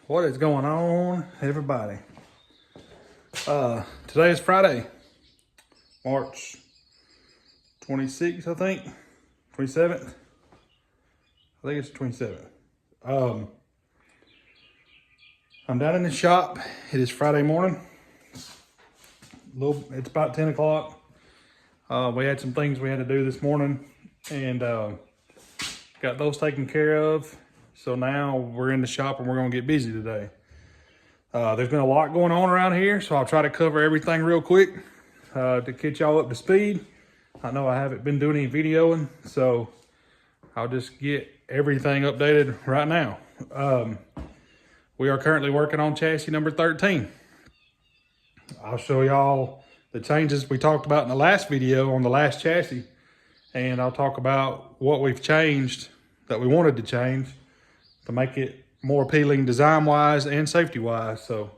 What is going on, everybody? Today is Friday, March 26th, I think. 27th. I think it's 27th. I'm down in the shop. It is Friday morning. It's about 10 o'clock. We had some things we had to do this morning and got those taken care of. So now we're in the shop and we're gonna get busy today. There's been a lot going on around here, so I'll try to cover everything real quick to get y'all up to speed. I know I haven't been doing any videoing, so I'll just get everything updated right now. We are currently working on chassis number 13. I'll show y'all the changes we talked about in the last video on the last chassis, and I'll talk about what we've changed that we wanted to change to make it more appealing design-wise and safety-wise. So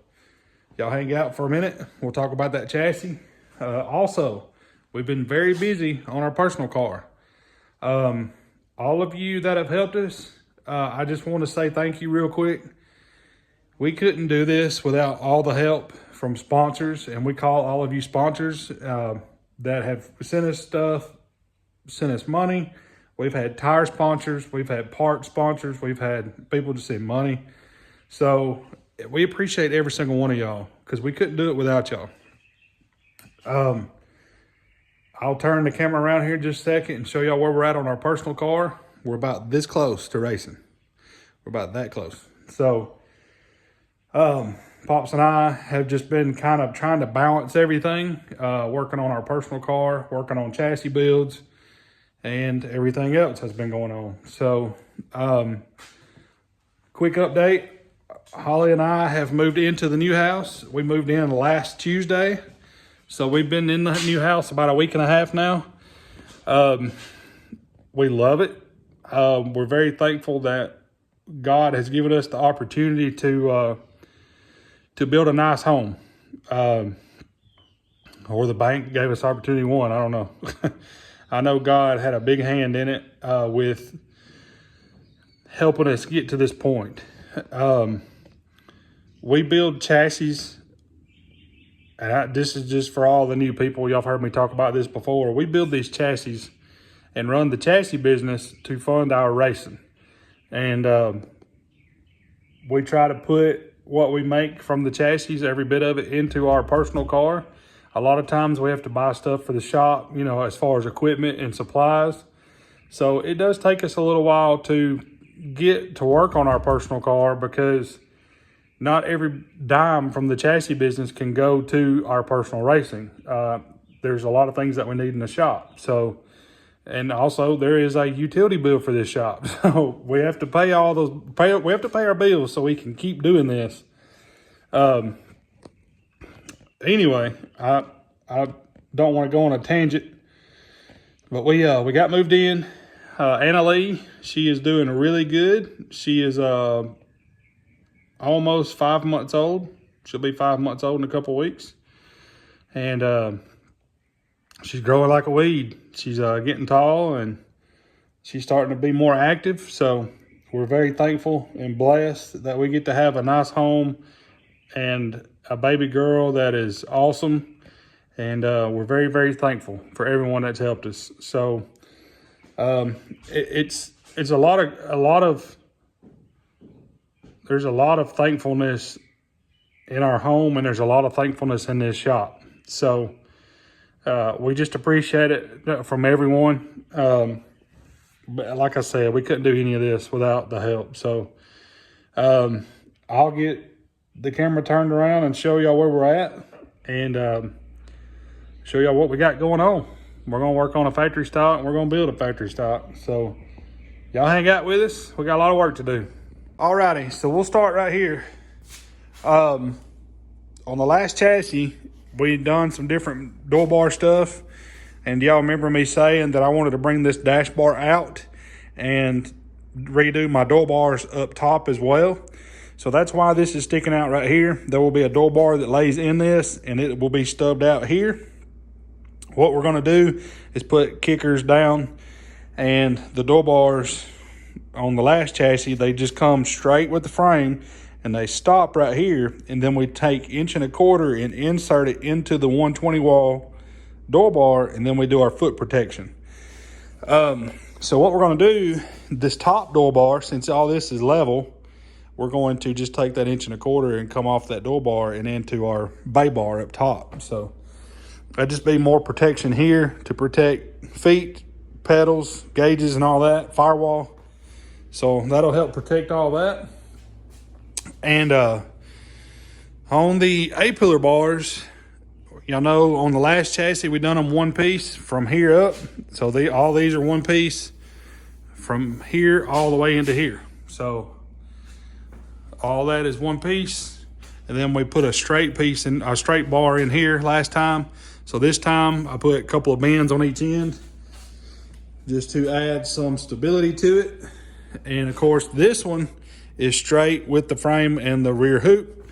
y'all hang out for a minute. We'll talk about that chassis. Also, we've been very busy on our personal car. All of you that have helped us, I just want to say thank you real quick. We couldn't do this without all the help from sponsors, and we call all of you sponsors that have sent us stuff, sent us money. We've had tire sponsors, we've had part sponsors, we've had people to send money. So we appreciate every single one of y'all because we couldn't do it without y'all. I'll turn the camera around here in just a second and show y'all where we're at on our personal car. We're about this close to racing. We're about that close. So Pops and I have just been kind of trying to balance everything, working on our personal car, working on chassis builds, and everything else has been going on. So, quick update. Holly and I have moved into the new house. We moved in last Tuesday. So we've been in the new house about a week and a half now. We love it. We're very thankful that God has given us the opportunity to build a nice home. Or the bank gave us opportunity one, I don't know. I know God had a big hand in it with helping us get to this point. We build chassis, and this is just for all the new people. Y'all have heard me talk about this before. We build these chassis and run the chassis business to fund our racing. And we try to put what we make from the chassis, every bit of it, into our personal car. A lot of times we have to buy stuff for the shop, you know, as far as equipment and supplies. So it does take us a little while to get to work on our personal car because not every dime from the chassis business can go to our personal racing. There's a lot of things that we need in the shop. So, and also there is a utility bill for this shop. So we have to pay all those, we have to pay our bills so we can keep doing this. Anyway, I don't want to go on a tangent, but we got moved in. Anna Lee, she is doing really good. She is almost 5 months old. She'll be 5 months old in a couple weeks, and she's growing like a weed. She's getting tall and she's starting to be more active. So we're very thankful and blessed that we get to have a nice home and a baby girl that is awesome, and we're very, very thankful for everyone that's helped us. So it's a lot of there's a lot of thankfulness in our home, and there's a lot of thankfulness in this shop. So we just appreciate it from everyone. But like I said, we couldn't do any of this without the help. So I'll get the camera turned around and show y'all where we're at, and show y'all what we got going on. We're gonna work on a factory stock, and we're gonna build a factory stock. So y'all hang out with us. We got a lot of work to do. Alrighty, so we'll start right here. On the last chassis, we done some different door bar stuff, and y'all remember me saying that I wanted to bring this dash bar out and redo my door bars up top as well. So that's why this is sticking out right here. There will be a door bar that lays in this, and it will be stubbed out here. What we're gonna do is put kickers down, and the door bars on the last chassis, they just come straight with the frame, and they stop right here, and then we take 1.25 inches and insert it into the 120 wall door bar, and then we do our foot protection. So what we're going to do, this top door bar, since all this is level, we're going to just take that 1.25 inches and come off that door bar and into our bay bar up top. So that'd just be more protection here to protect feet, pedals, gauges, and all that, firewall. So that'll help protect all that. And on the A-pillar bars, y'all know on the last chassis, we done them one piece from here up. So all these are one piece from here all the way into here. So all that is one piece. And then we put a straight piece in, a straight bar in here last time. So this time I put a couple of bends on each end just to add some stability to it. And of course this one is straight with the frame and the rear hoop.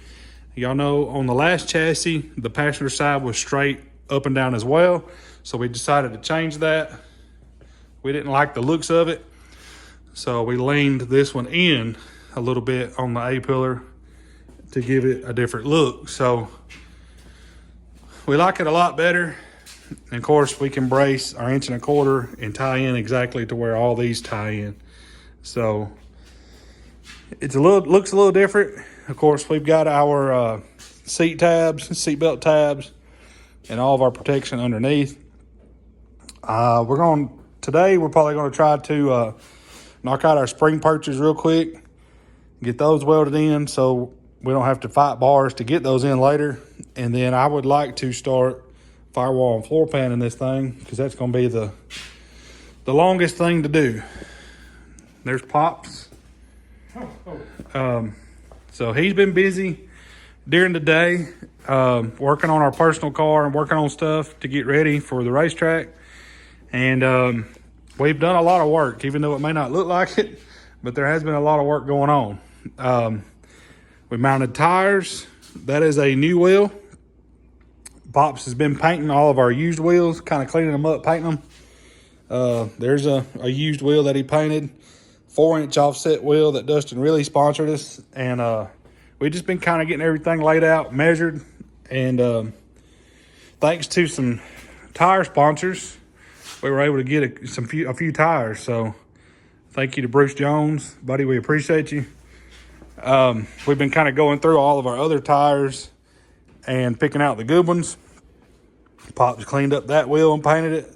Y'all know on the last chassis, the passenger side was straight up and down as well. So we decided to change that. We didn't like the looks of it. So we leaned this one in a little bit on the A-pillar to give it a different look. So we like it a lot better. And of course we can brace our 1.25 inches and tie in exactly to where all these tie in. So looks a little different. Of course, we've got our seat tabs, seat belt tabs, and all of our protection underneath. Today we're probably going to try to knock out our spring perches real quick, get those welded in so we don't have to fight bars to get those in later. And then I would like to start firewall and floor panning this thing, because that's going to be the longest thing to do. There's Pops. So he's been busy during the day, working on our personal car and working on stuff to get ready for the racetrack. And we've done a lot of work, even though it may not look like it, but there has been a lot of work going on. We mounted tires. That is a new wheel. Pops has been painting all of our used wheels, kind of cleaning them up, painting them. There's a used wheel that he painted. 4-inch offset wheel that Dustin really sponsored us, and we've just been kind of getting everything laid out, measured, and thanks to some tire sponsors, we were able to get a few tires. So thank you to Bruce Jones, buddy. We appreciate you. We've been kind of going through all of our other tires and picking out the good ones. Pops cleaned up that wheel and painted it.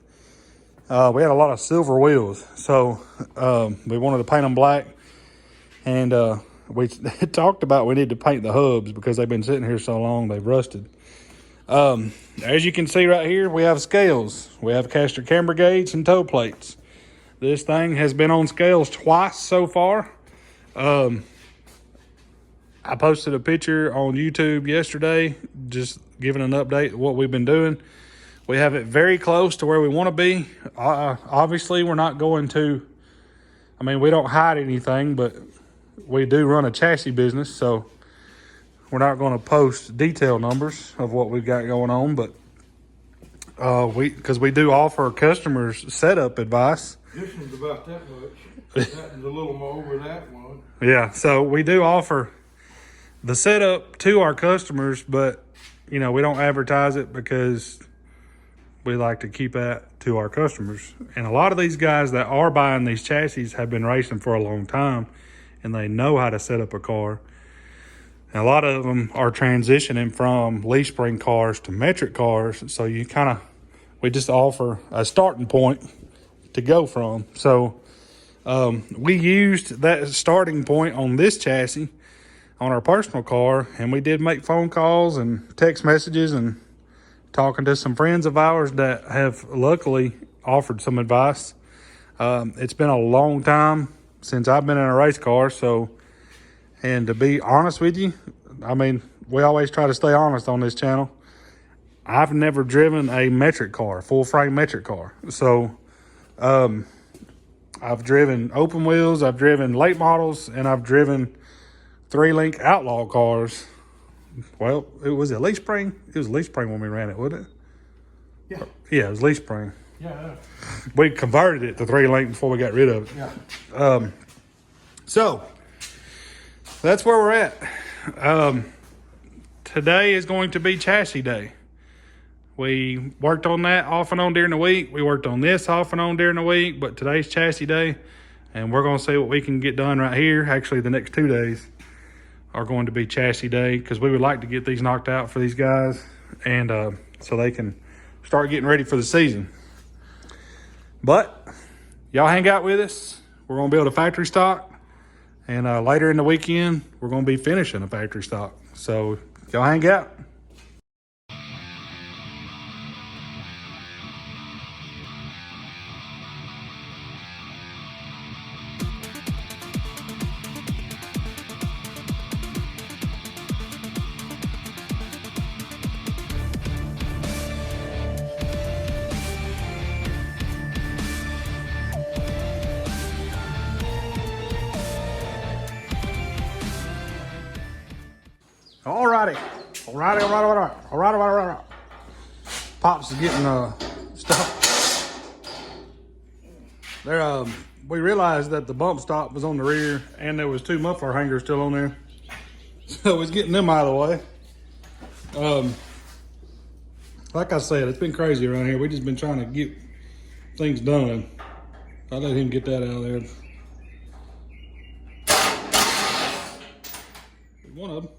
We had a lot of silver wheels, so we wanted to paint them black. And we talked about we need to paint the hubs because they've been sitting here so long, they've rusted. As you can see right here, we have scales. We have caster camber gates and toe plates. This thing has been on scales twice so far. I posted a picture on YouTube yesterday, just giving an update of what we've been doing. We have it very close to where we want to be. Obviously, we're not going to, we don't hide anything, but we do run a chassis business, so we're not going to post detail numbers of what we've got going on, but because we do offer customers setup advice. This one's about that much. That one's a little more over that one. Yeah, so we do offer the setup to our customers, but we don't advertise it because we like to keep that to our customers. And a lot of these guys that are buying these chassis have been racing for a long time, and they know how to set up a car. And a lot of them are transitioning from leaf spring cars to metric cars. So we just offer a starting point to go from. So we used that starting point on this chassis on our personal car, and we did make phone calls and text messages and talking to some friends of ours that have luckily offered some advice. It's been a long time since I've been in a race car, and to be honest with you, we always try to stay honest on this channel. I've never driven a metric car, full frame metric car. So I've driven open wheels, I've driven late models, and I've driven 3-link outlaw cars. Well, it was a leaf spring. It was a leaf spring when we ran it, wasn't it? Yeah. Yeah, it was leaf spring. Yeah. We converted it to 3-link before we got rid of it. Yeah. So that's where we're at. Today is going to be chassis day. We worked on that off and on during the week. We worked on this off and on during the week, but today's chassis day, and we're going to see what we can get done right here. Actually, the next 2 days are going to be chassis day because we would like to get these knocked out for these guys, and so they can start getting ready for the season. But y'all hang out with us. We're going to build a factory stock, and later in the weekend, we're going to be finishing a factory stock. So y'all hang out. Alrighty. Pops is getting stuff. There, we realized that the bump stop was on the rear, and there was 2 muffler hangers still on there, so it's getting them out of the way. Like I said, it's been crazy around here. We just been trying to get things done. I let him get that out of there. One of them.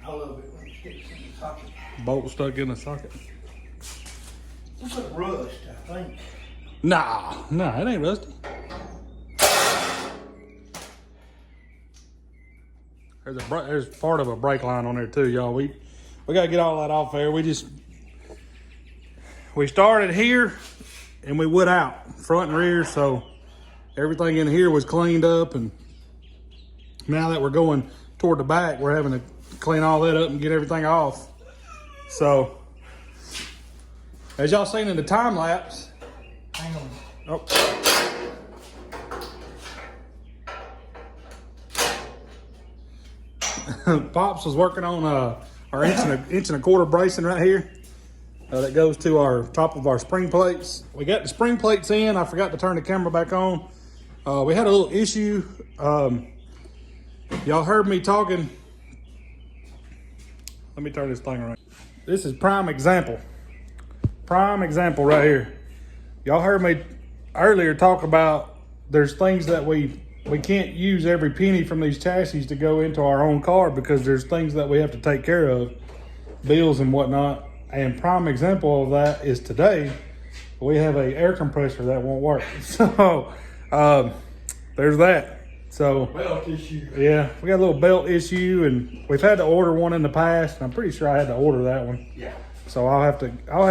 I love it when it sticks in the socket. Bolt stuck in the socket. It's like rust, I think. Nah, it ain't rusty. There's part of a brake line on there too, y'all. We gotta get all that off there. We started here and we would out front and rear, so everything in here was cleaned up, and now that we're going toward the back, we're having to clean all that up and get everything off. So, as y'all seen in the time lapse, Hang on. oh. Pops was working on our inch and a quarter bracing right here. That goes to our top of our spring plates. We got the spring plates in. I forgot to turn the camera back on. We had a little issue. Y'all heard me talking. Let me turn this thing around. This is prime example right here. Y'all heard me earlier talk about there's things that we can't use every penny from these chassis to go into our own car because there's things that we have to take care of, bills and whatnot. And prime example of that is today we have a air compressor that won't work. So there's that. So Belt issue. yeah, we got a little belt issue, and we've had to order one in the past, and I'm pretty sure I had to order that one. Yeah. So I'll have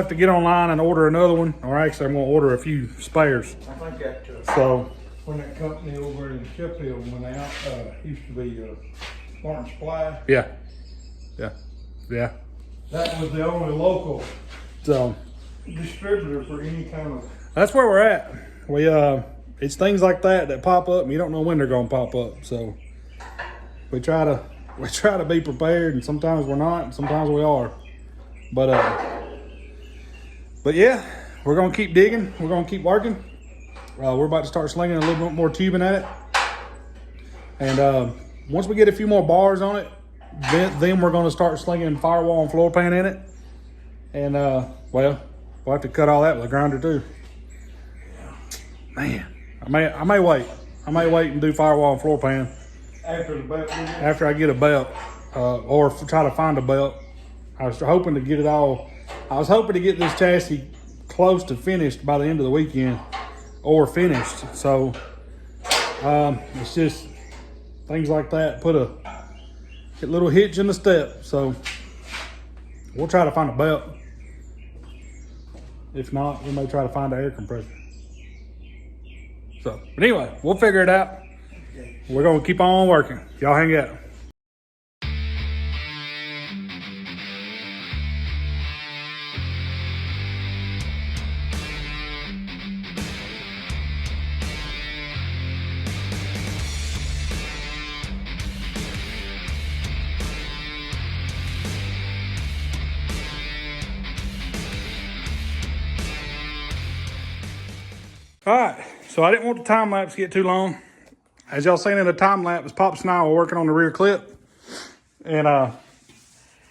to get online and order another one, or actually I'm gonna order a few spares. I think that So when that company over in Sheffield went out, used to be Spartan Supply. yeah. That was the only local So distributor for any kind of. that's where we're at. We it's things like that pop up, and you don't know when they're gonna pop up. So we try to be prepared, and sometimes we're not, and sometimes we are. But yeah, we're gonna keep digging. We're gonna keep working. We're about to start slinging a little bit more tubing at it, and once we get a few more bars on it, then we're gonna start slinging firewall and floor pan in it. And well, we'll have to cut all that with a grinder too. Man, I may wait. I may wait and do firewall and floor pan After the belt. after I get a belt, or try to find a belt. I was hoping to get it all. I was hoping to get this chassis close to finished by the end of the weekend, or finished. So it's just things like that. Put a little hitch in the step. So we'll try to find a belt. If not, we may try to find an air compressor. So, but anyway, we'll figure it out. We're gonna keep on working. Y'all hang out. All right, so I didn't want the time lapse to get too long. as y'all seen in the time lapse, Pops and I were working on the rear clip, and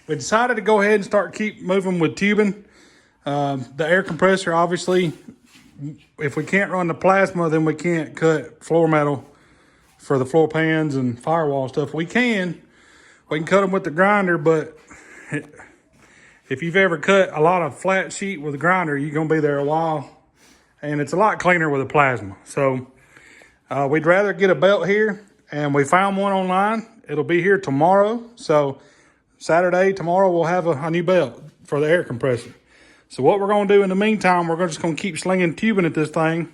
we decided to go ahead and keep moving with tubing. The air compressor, obviously, if we can't run the plasma, then we can't cut floor metal for the floor pans and firewall stuff. We can cut them with the grinder, but if you've ever cut a lot of flat sheet with a grinder, you're gonna be there a while, and it's a lot cleaner with a plasma. So we'd rather get a belt here, and we found one online. It'll be here tomorrow. So Saturday, tomorrow, we'll have a new belt for the air compressor. So what we're gonna do in the meantime, we're just gonna keep slinging tubing at this thing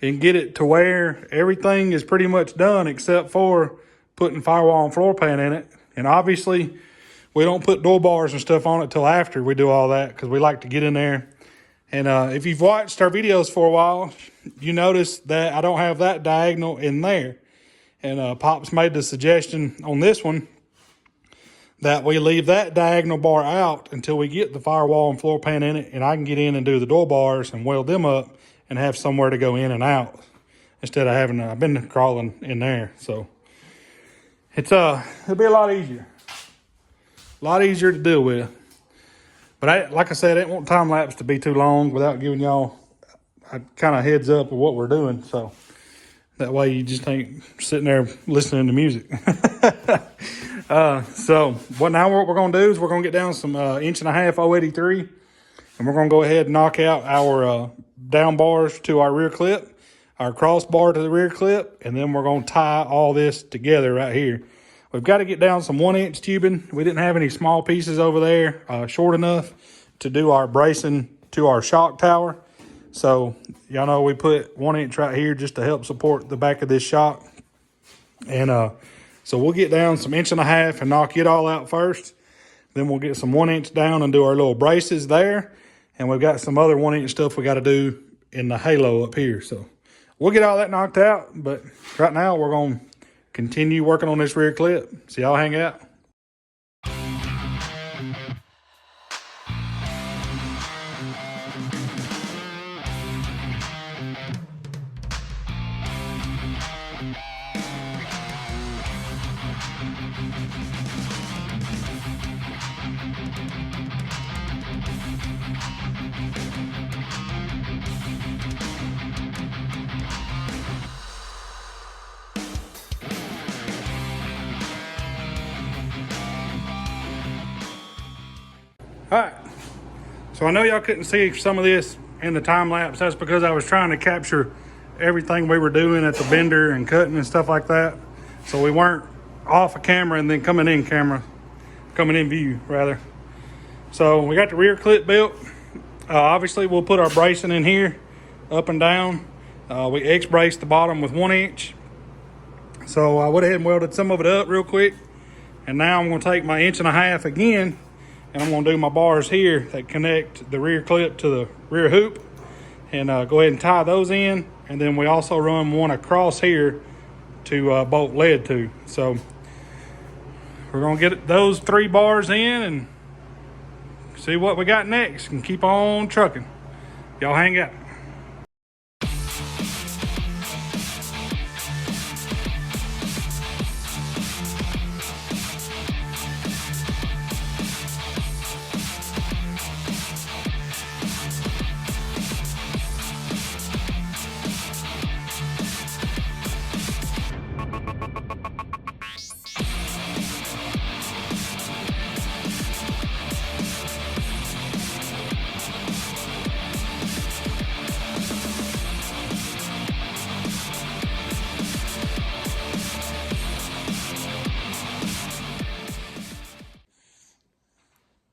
and get it to where everything is pretty much done except for putting firewall and floor pan in it. And obviously, we don't put door bars and stuff on it till after we do all that, because we like to get in there. And if you've watched our videos for a while, you notice that I don't have that diagonal in there. And Pops made the suggestion on this one that we leave that diagonal bar out until we get the firewall and floor pan in it, and I can get in and do the door bars and weld them up and have somewhere to go in and out instead of having I've been crawling in there. So it'll be a lot easier to deal with. But like I said, I didn't want time lapse to be too long without giving y'all a kind of heads up of what we're doing. So that way you just ain't sitting there listening to music. So now what we're going to do is we're going to get down some 1.5 inch 083, and we're going to go ahead and knock out our down bars to our rear clip, our crossbar to the rear clip, and then we're going to tie all this together right here. We've got to get down some 1 inch tubing. We didn't have any small pieces over there short enough to do our bracing to our shock tower. So y'all know we put 1 inch right here just to help support the back of this shock. And so we'll get down some 1.5 inch and knock it all out first. Then we'll get some 1 inch down and do our little braces there. And we've got some other 1 inch stuff we got to do in the halo up here. So we'll get all that knocked out. But right now we're going to continue working on this rear clip. So y'all hang out. All right, so I know y'all couldn't see some of this in the time lapse. That's because I was trying to capture everything we were doing at the bender and cutting and stuff like that. So we weren't off a camera and then coming in view rather. So we got the rear clip built. Obviously we'll put our bracing in here up and down. We X-braced the bottom with 1 inch. So I went ahead and welded some of it up real quick. And now I'm gonna take my 1.5 inch again, and I'm gonna do my bars here that connect the rear clip to the rear hoop, and go ahead and tie those in. And then we also run one across here to bolt lead to. So we're gonna get those 3 bars in and see what we got next and keep on trucking. Y'all hang out.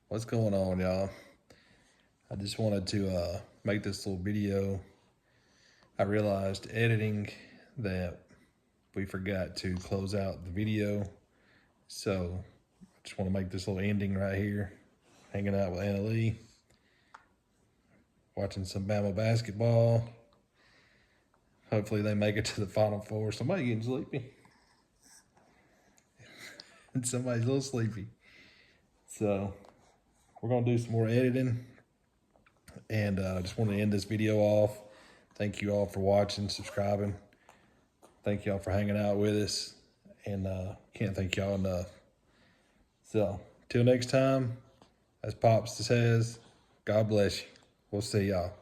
What's going on, y'all? I just wanted to make this little video. I realized editing that we forgot to close out the video, so I just want to make this little ending right here, hanging out with Anna Lee, watching some Bama basketball. Hopefully they make it to the Final Four. Somebody getting sleepy. And somebody's a little sleepy. So we're going to do some more editing. And I just want to end this video off. Thank you all for watching, subscribing. Thank y'all for hanging out with us, and can't thank y'all enough. So, till next time, as Pops says, God bless you. We'll see y'all.